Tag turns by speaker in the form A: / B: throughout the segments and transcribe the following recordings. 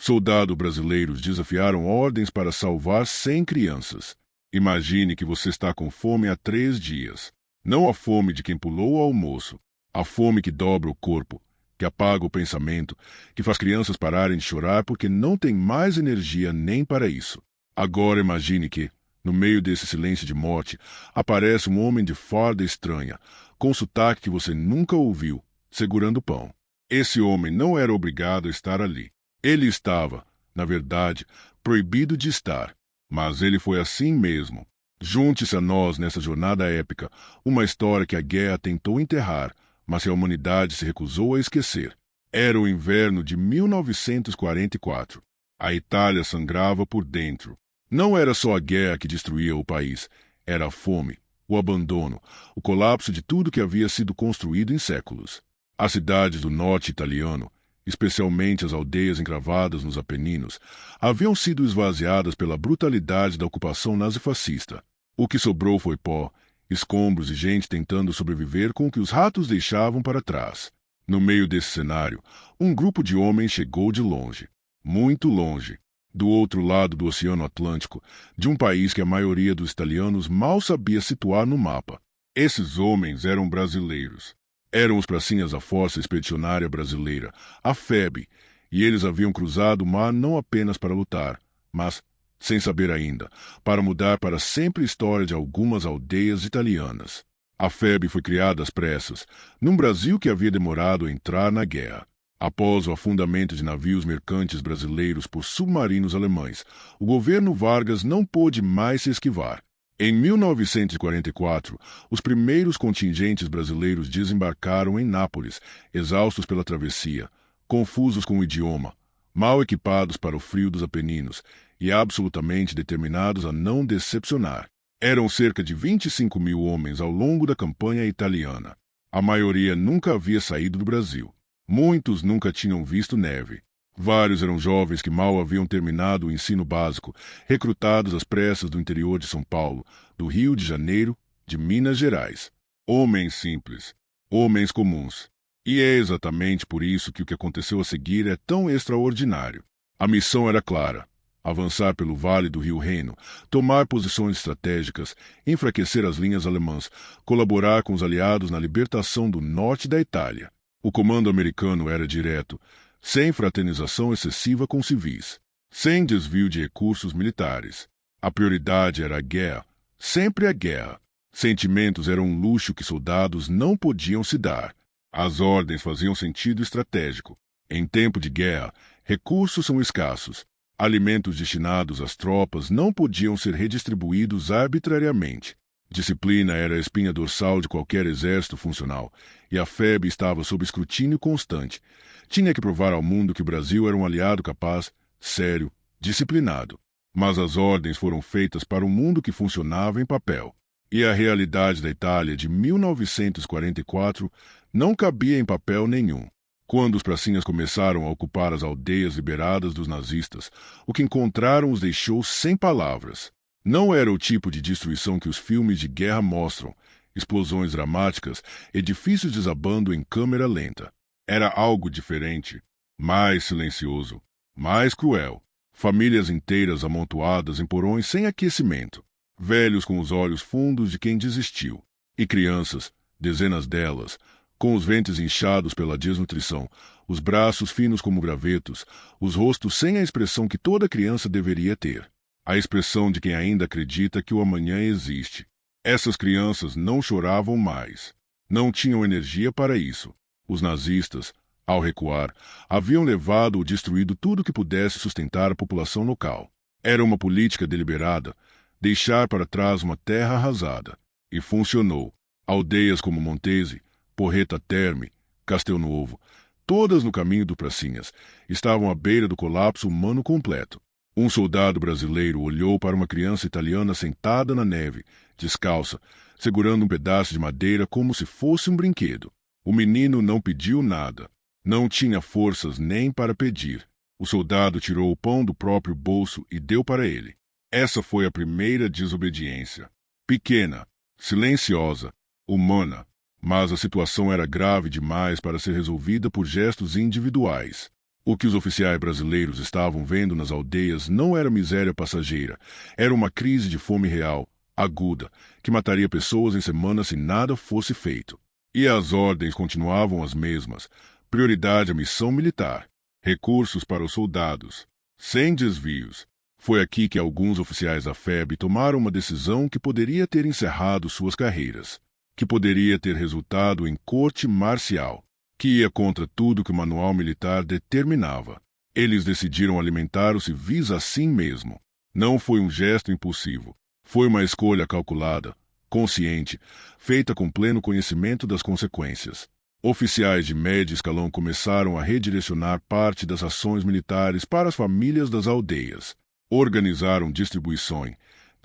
A: Soldados brasileiros desafiaram ordens para salvar 100 crianças. Imagine que você está com fome há 3 dias. Não a fome de quem pulou o almoço. A fome que dobra o corpo, que apaga o pensamento, que faz crianças pararem de chorar porque não tem mais energia nem para isso. Agora imagine que, no meio desse silêncio de morte, aparece um homem de farda estranha, com sotaque que você nunca ouviu, segurando pão. Esse homem não era obrigado a estar ali. Ele estava, na verdade, proibido de estar. Mas ele foi assim mesmo. Junte-se a nós nessa jornada épica, uma história que a guerra tentou enterrar, mas que a humanidade se recusou a esquecer. Era o inverno de 1944. A Itália sangrava por dentro. Não era só a guerra que destruía o país, era a fome, o abandono, o colapso de tudo que havia sido construído em séculos. As cidades do norte italiano, especialmente as aldeias encravadas nos Apeninos, haviam sido esvaziadas pela brutalidade da ocupação nazifascista. O que sobrou foi pó, escombros e gente tentando sobreviver com o que os ratos deixavam para trás. No meio desse cenário, um grupo de homens chegou de longe, muito longe, do outro lado do Oceano Atlântico, de um país que a maioria dos italianos mal sabia situar no mapa. Esses homens eram brasileiros. Eram os pracinhas da Força Expedicionária Brasileira, a FEB, e eles haviam cruzado o mar não apenas para lutar, mas, sem saber ainda, para mudar para sempre a história de algumas aldeias italianas. A FEB foi criada às pressas, num Brasil que havia demorado a entrar na guerra. Após o afundamento de navios mercantes brasileiros por submarinos alemães, o governo Vargas não pôde mais se esquivar. Em 1944, os primeiros contingentes brasileiros desembarcaram em Nápoles, exaustos pela travessia, confusos com o idioma, mal equipados para o frio dos Apeninos e absolutamente determinados a não decepcionar. Eram cerca de 25 mil homens ao longo da campanha italiana. A maioria nunca havia saído do Brasil. Muitos nunca tinham visto neve. Vários eram jovens que mal haviam terminado o ensino básico, recrutados às pressas do interior de São Paulo, do Rio de Janeiro, de Minas Gerais. Homens simples, homens comuns. E é exatamente por isso que o que aconteceu a seguir é tão extraordinário. A missão era clara: avançar pelo vale do Rio Reno, tomar posições estratégicas, enfraquecer as linhas alemãs, colaborar com os aliados na libertação do norte da Itália. O comando americano era direto, sem fraternização excessiva com civis, sem desvio de recursos militares. A prioridade era a guerra, sempre a guerra. Sentimentos eram um luxo que soldados não podiam se dar. As ordens faziam sentido estratégico. Em tempo de guerra, recursos são escassos. Alimentos destinados às tropas não podiam ser redistribuídos arbitrariamente. Disciplina era a espinha dorsal de qualquer exército funcional, e a FEB estava sob escrutínio constante. Tinha que provar ao mundo que o Brasil era um aliado capaz, sério, disciplinado. Mas as ordens foram feitas para um mundo que funcionava em papel. E a realidade da Itália de 1944 não cabia em papel nenhum. Quando os pracinhas começaram a ocupar as aldeias liberadas dos nazistas, o que encontraram os deixou sem palavras. Não era o tipo de destruição que os filmes de guerra mostram, explosões dramáticas, edifícios desabando em câmera lenta. Era algo diferente, mais silencioso, mais cruel. Famílias inteiras amontoadas em porões sem aquecimento, velhos com os olhos fundos de quem desistiu, e crianças, dezenas delas, com os ventres inchados pela desnutrição, os braços finos como gravetos, os rostos sem a expressão que toda criança deveria ter. A expressão de quem ainda acredita que o amanhã existe. Essas crianças não choravam mais. Não tinham energia para isso. Os nazistas, ao recuar, haviam levado ou destruído tudo que pudesse sustentar a população local. Era uma política deliberada, deixar para trás uma terra arrasada. E funcionou. Aldeias como Montese, Porreta Terme, Castelnuovo, todas no caminho do Pracinhas, estavam à beira do colapso humano completo. Um soldado brasileiro olhou para uma criança italiana sentada na neve, descalça, segurando um pedaço de madeira como se fosse um brinquedo. O menino não pediu nada. Não tinha forças nem para pedir. O soldado tirou o pão do próprio bolso e deu para ele. Essa foi a primeira desobediência. Pequena, silenciosa, humana, mas a situação era grave demais para ser resolvida por gestos individuais. O que os oficiais brasileiros estavam vendo nas aldeias não era miséria passageira, era uma crise de fome real, aguda, que mataria pessoas em semanas se nada fosse feito. E as ordens continuavam as mesmas: prioridade à missão militar, recursos para os soldados, sem desvios. Foi aqui que alguns oficiais da FEB tomaram uma decisão que poderia ter encerrado suas carreiras, que poderia ter resultado em corte marcial, que ia contra tudo que o manual militar determinava. Eles decidiram alimentar os civis assim mesmo. Não foi um gesto impulsivo. Foi uma escolha calculada, consciente, feita com pleno conhecimento das consequências. Oficiais de médio escalão começaram a redirecionar parte das ações militares para as famílias das aldeias. Organizaram distribuições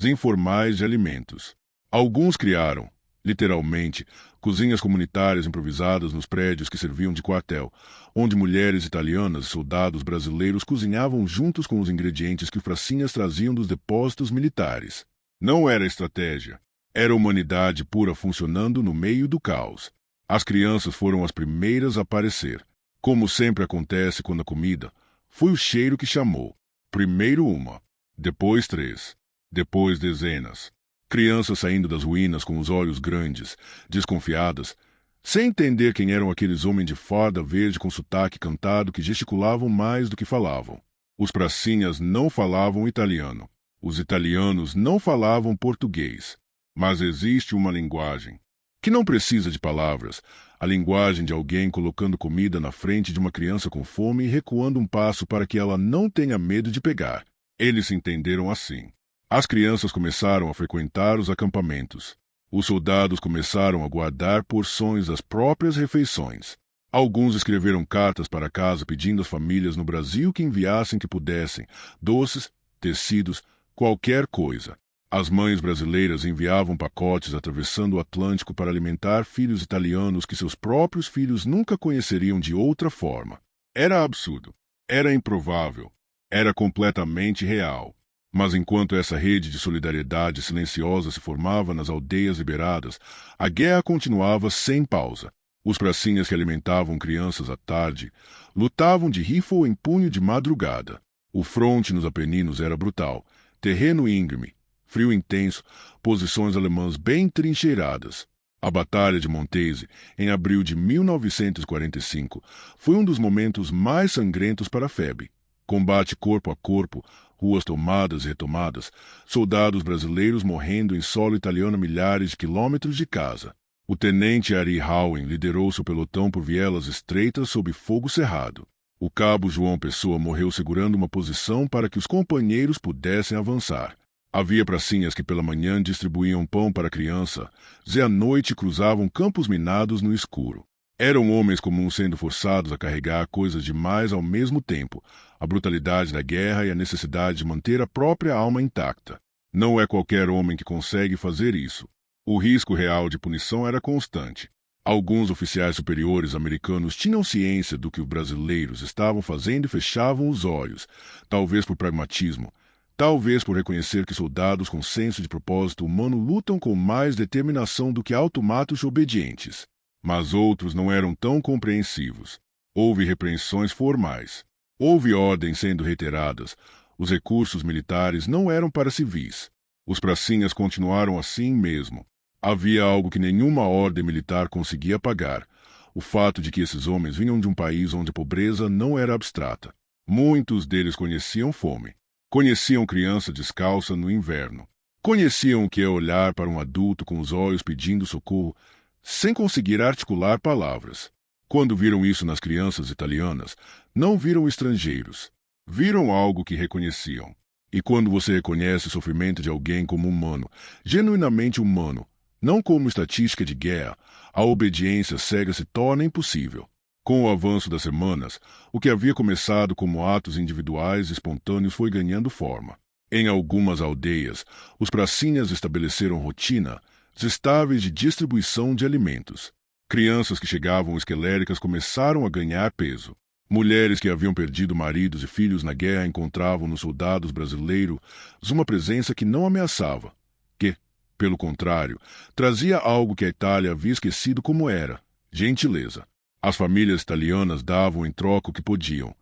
A: informais de alimentos. Alguns criaram, literalmente, cozinhas comunitárias improvisadas nos prédios que serviam de quartel, onde mulheres italianas e soldados brasileiros cozinhavam juntos com os ingredientes que os pracinhas traziam dos depósitos militares. Não era estratégia, era humanidade pura funcionando no meio do caos. As crianças foram as primeiras a aparecer. Como sempre acontece quando a comida, foi o cheiro que chamou. Primeiro uma, depois 3, depois dezenas. Crianças saindo das ruínas com os olhos grandes, desconfiadas, sem entender quem eram aqueles homens de farda verde com sotaque cantado que gesticulavam mais do que falavam. Os pracinhas não falavam italiano. Os italianos não falavam português. Mas existe uma linguagem que não precisa de palavras, a linguagem de alguém colocando comida na frente de uma criança com fome e recuando um passo para que ela não tenha medo de pegar. Eles se entenderam assim. As crianças começaram a frequentar os acampamentos. Os soldados começaram a guardar porções das próprias refeições. Alguns escreveram cartas para casa pedindo às famílias no Brasil que enviassem que pudessem, doces, tecidos, qualquer coisa. As mães brasileiras enviavam pacotes atravessando o Atlântico para alimentar filhos italianos que seus próprios filhos nunca conheceriam de outra forma. Era absurdo. Era improvável. Era completamente real. Mas enquanto essa rede de solidariedade silenciosa se formava nas aldeias liberadas, a guerra continuava sem pausa. Os pracinhas que alimentavam crianças à tarde lutavam de rifle em punho de madrugada. O fronte nos Apeninos era brutal. Terreno íngreme, frio intenso, posições alemãs bem trincheiradas. A Batalha de Montese, em abril de 1945, foi um dos momentos mais sangrentos para a FEB. Combate corpo a corpo, ruas tomadas e retomadas, soldados brasileiros morrendo em solo italiano a milhares de quilômetros de casa. O tenente Ari Howen liderou seu pelotão por vielas estreitas sob fogo cerrado. O cabo João Pessoa morreu segurando uma posição para que os companheiros pudessem avançar. Havia pracinhas que pela manhã distribuíam pão para a criança, e à noite cruzavam campos minados no escuro. Eram homens comuns sendo forçados a carregar coisas demais ao mesmo tempo, a brutalidade da guerra e a necessidade de manter a própria alma intacta. Não é qualquer homem que consegue fazer isso. O risco real de punição era constante. Alguns oficiais superiores americanos tinham ciência do que os brasileiros estavam fazendo e fechavam os olhos, talvez por pragmatismo, talvez por reconhecer que soldados com senso de propósito humano lutam com mais determinação do que automatos obedientes. Mas outros não eram tão compreensivos. Houve repreensões formais. Houve ordens sendo reiteradas. Os recursos militares não eram para civis. Os pracinhas continuaram assim mesmo. Havia algo que nenhuma ordem militar conseguia pagar: o fato de que esses homens vinham de um país onde a pobreza não era abstrata. Muitos deles conheciam fome. Conheciam criança descalça no inverno. Conheciam o que é olhar para um adulto com os olhos pedindo socorro, sem conseguir articular palavras. Quando viram isso nas crianças italianas, não viram estrangeiros. Viram algo que reconheciam. E quando você reconhece o sofrimento de alguém como humano, genuinamente humano, não como estatística de guerra, a obediência cega se torna impossível. Com o avanço das semanas, o que havia começado como atos individuais e espontâneos foi ganhando forma. Em algumas aldeias, os pracinhas estabeleceram rotina estáveis de distribuição de alimentos. Crianças que chegavam esqueléricas começaram a ganhar peso. Mulheres que haviam perdido maridos e filhos na guerra encontravam nos soldados brasileiros uma presença que não ameaçava, que, pelo contrário, trazia algo que a Itália havia esquecido como era: gentileza. As famílias italianas davam em troca o que podiam: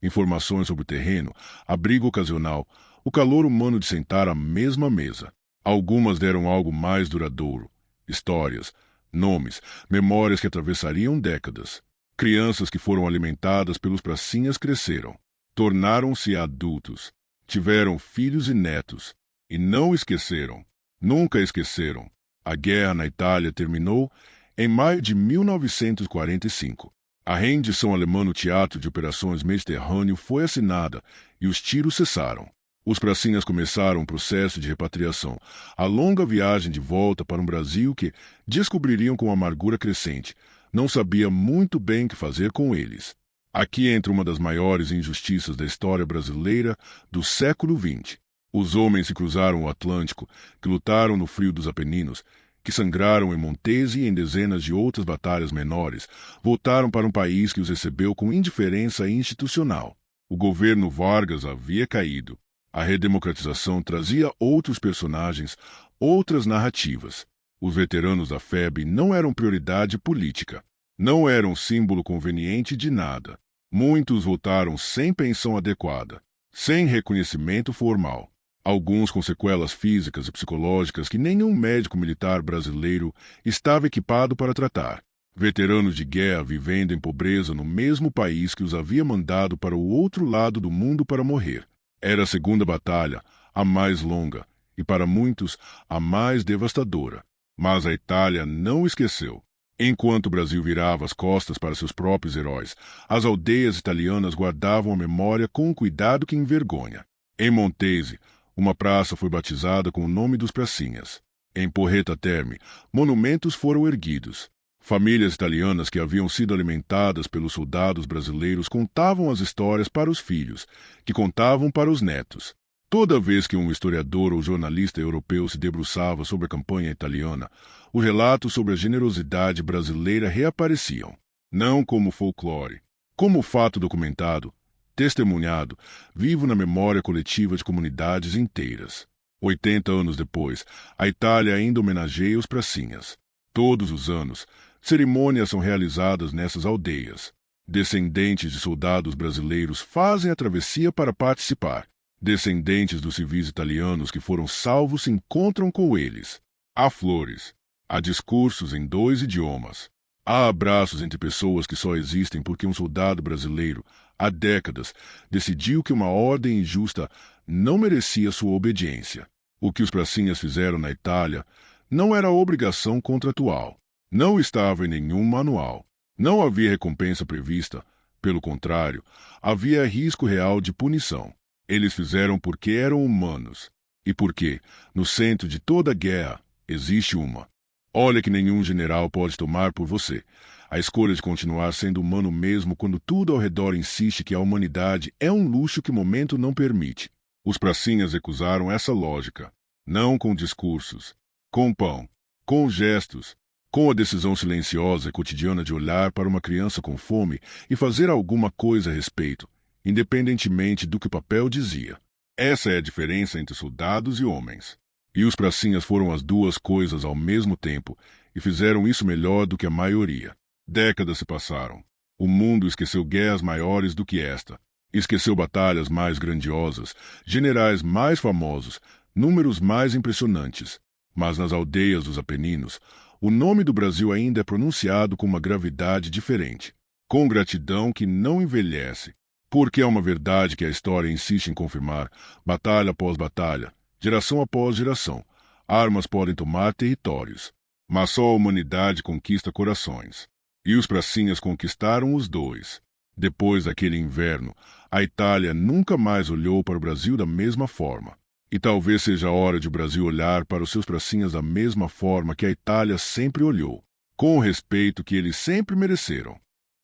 A: informações sobre o terreno, abrigo ocasional, o calor humano de sentar à mesma mesa. Algumas deram algo mais duradouro: histórias, nomes, memórias que atravessariam décadas. Crianças que foram alimentadas pelos pracinhas cresceram, tornaram-se adultos, tiveram filhos e netos, e não esqueceram, nunca esqueceram. A guerra na Itália terminou em maio de 1945. A rendição alemã no Teatro de Operações Mediterrâneo foi assinada e os tiros cessaram. Os pracinhas começaram um processo de repatriação, a longa viagem de volta para um Brasil que descobririam com amargura crescente. Não sabia muito bem o que fazer com eles. Aqui entra uma das maiores injustiças da história brasileira do século XX. Os homens que cruzaram o Atlântico, que lutaram no frio dos Apeninos, que sangraram em Montese e em dezenas de outras batalhas menores, voltaram para um país que os recebeu com indiferença institucional. O governo Vargas havia caído. A redemocratização trazia outros personagens, outras narrativas. Os veteranos da FEB não eram prioridade política. Não eram símbolo conveniente de nada. Muitos voltaram sem pensão adequada, sem reconhecimento formal. Alguns com sequelas físicas e psicológicas que nenhum médico militar brasileiro estava equipado para tratar. Veteranos de guerra vivendo em pobreza no mesmo país que os havia mandado para o outro lado do mundo para morrer. Era a segunda batalha, a mais longa, e para muitos, a mais devastadora. Mas a Itália não esqueceu. Enquanto o Brasil virava as costas para seus próprios heróis, as aldeias italianas guardavam a memória com um cuidado que envergonha. Em Montese, uma praça foi batizada com o nome dos pracinhas. Em Porreta Terme, monumentos foram erguidos. Famílias italianas que haviam sido alimentadas pelos soldados brasileiros contavam as histórias para os filhos, que contavam para os netos. Toda vez que um historiador ou jornalista europeu se debruçava sobre a campanha italiana, os relatos sobre a generosidade brasileira reapareciam, não como folclore, como fato documentado, testemunhado, vivo na memória coletiva de comunidades inteiras. 80 anos depois, a Itália ainda homenageia os pracinhas. Todos os anos, cerimônias são realizadas nessas aldeias. Descendentes de soldados brasileiros fazem a travessia para participar. Descendentes dos civis italianos que foram salvos se encontram com eles. Há flores. Há discursos em 2 idiomas. Há abraços entre pessoas que só existem porque um soldado brasileiro, há décadas, decidiu que uma ordem injusta não merecia sua obediência. O que os pracinhas fizeram na Itália não era obrigação contratual. Não estava em nenhum manual. Não havia recompensa prevista. Pelo contrário, havia risco real de punição. Eles fizeram porque eram humanos. E porque, no centro de toda guerra, existe uma. Olha que nenhum general pode tomar por você. A escolha de continuar sendo humano mesmo quando tudo ao redor insiste que a humanidade é um luxo que o momento não permite. Os pracinhas recusaram essa lógica. Não com discursos, com pão, com gestos, com a decisão silenciosa e cotidiana de olhar para uma criança com fome e fazer alguma coisa a respeito, independentemente do que o papel dizia. Essa é a diferença entre soldados e homens. E os pracinhas foram as duas coisas ao mesmo tempo e fizeram isso melhor do que a maioria. Décadas se passaram. O mundo esqueceu guerras maiores do que esta. Esqueceu batalhas mais grandiosas, generais mais famosos, números mais impressionantes. Mas nas aldeias dos Apeninos, o nome do Brasil ainda é pronunciado com uma gravidade diferente, com gratidão que não envelhece. Porque é uma verdade que a história insiste em confirmar, batalha após batalha, geração após geração. Armas podem tomar territórios, mas só a humanidade conquista corações. E os pracinhas conquistaram os dois. Depois daquele inverno, a Itália nunca mais olhou para o Brasil da mesma forma. E talvez seja a hora de o Brasil olhar para os seus pracinhas da mesma forma que a Itália sempre olhou, com o respeito que eles sempre mereceram.